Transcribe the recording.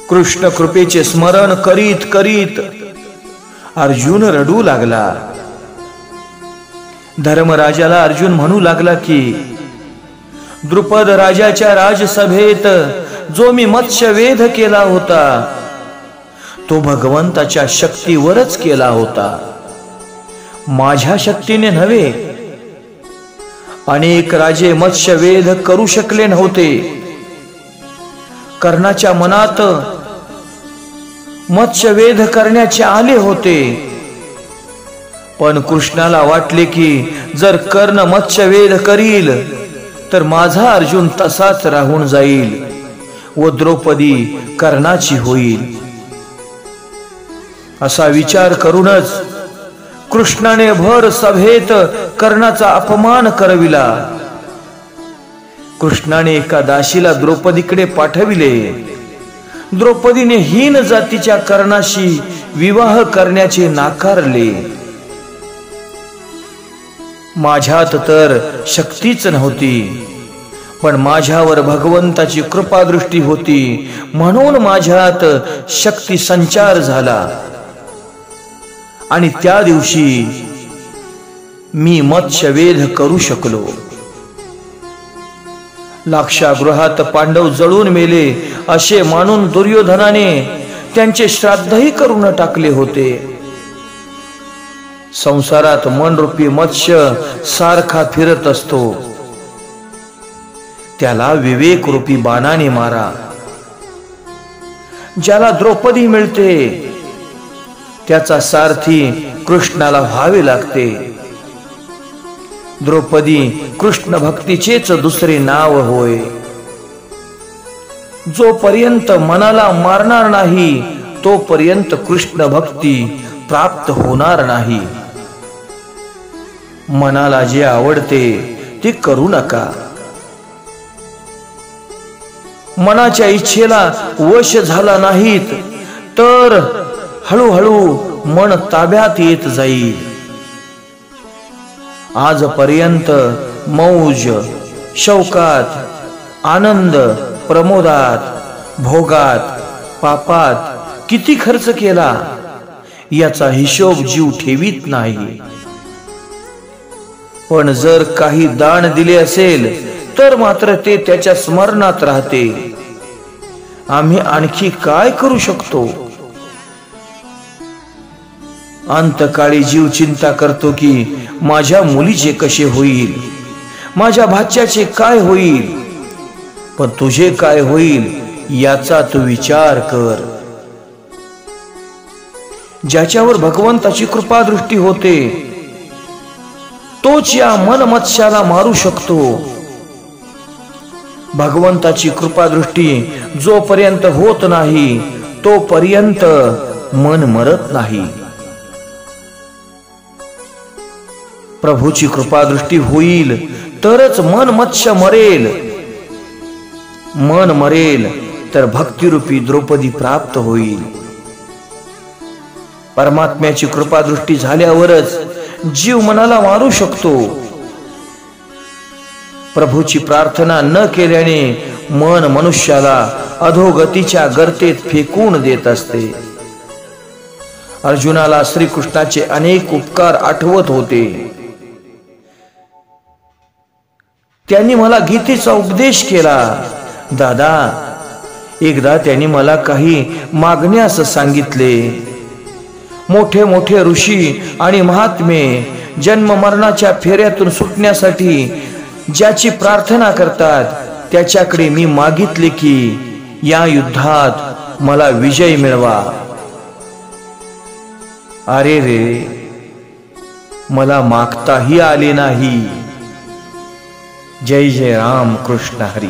कृष्ण कृपेचे स्मरण करीत करीत अर्जुन रडू लागला. धर्मराजाला अर्जुन म्हणू लागला की द्रुपद राजाच्या राजसभेत जो मी मत्स्यवेध केला होता तो भगवंताच्या शक्तीवरच केला होता, माझ्या शक्तीने नव्हे. अनेक राजे मत्स्यवेध करू शकले नव्हते. कर्णाच्या मनात मत्स्यवेध करण्याचे आले होते, पण कृष्णाला वाटले की जर कर्ण मत्स्यवेध करील तर माझा अर्जुन तसाच राहून जाईल व द्रौपदी कर्णाची होईल. असा विचार करूनच कृष्णाने भर सभेत कर्णाचा अपमान करविला. कृष्णाने एका दासीला द्रौपदीकडे पाठविले. द्रौपदीने हीन जातीच्या कर्णाशी विवाह करण्याचे नाकारले. माझ्यात तर शक्तीच नव्हती, पण माझ्यावर भगवंताची कृपादृष्टी होती म्हणून माझ्यात शक्ती संचार झाला आणि त्या दिवशी मी मत्स्यवेध करू शकलो. लाक्षागृहात पांडव जळून मेले असे मानून दुर्योधनाने त्यांचे श्राद्धही करून टाकले होते. संसारात मनरूपी मत्स्य सारखा फिरत असतो, त्याला विवेक रूपी बाणाने मारा. ज्याला द्रौपदी मिळते त्याचा सारथी कृष्णाला व्हावे लागते. द्रौपदी कृष्ण भक्तीचेच दुसरे नाव होय. जोपर्यंत मनाला मारणार नाही तोपर्यंत कृष्ण भक्ती प्राप्त होणार नाही. मनाला जे आवडते ते करू नका. मनाच्या इच्छेला वश झाला नाहीत तर हळूहळू मन ताब्यात येत जाईल. आजपर्यंत मौज शौकात आनंद प्रमोदात भोगात पापात किती खर्च केला याचा हिशोब जीव ठेवीत नाही. पण जर काही दान दिले असेल तर मात्र ते त्याच्या स्मरणात राहते. आम्ही आणखी काय करू शकतो? अंतकाळी जीव चिंता करतो की माझ्या मुलीचे कसे होईल, माझ्या भाच्याचे काय होईल, पण तुझे काय होईल याचा तू विचार कर. ज्याच्यावर भगवंताची कृपा दृष्टी होते तोच या मन मत्स्याला मारू शकतो. भगवंताची कृपा दृष्टी जोपर्यंत होत नाही तोपर्यंत मन मरत नाही. प्रभूची कृपा दृष्टी होईल तरच मन मत्स्य मरेल. मन मरेल तर भक्तिरूपी द्रौपदी प्राप्त होईल. परमात्म्याची कृपा दृष्टी झाल्यावरच जीव मनाला मारू शकतो. प्रभूची प्रार्थना न केल्याने मन मनुष्याला अधोगतीच्या गर्तेत फेकून देत असते. अर्जुनाला श्रीकृष्णाचे अनेक उपकार आठवत होते. त्यांनी मला गीतेचा उपदेश केला. दादा, एकदा त्यांनी मला काही मागण्यास सांगितले. मोठे मोठे ऋषी आणि महात्मे जन्म मरणाच्या फेऱ्यातून सुटण्यासाठी ज्याची प्रार्थना करतात त्याच्याकडे मी मागितले की या युद्धात मला विजय मिळवा. अरे रे, मला मागताही आले नाही. जय जय राम कृष्ण हरी.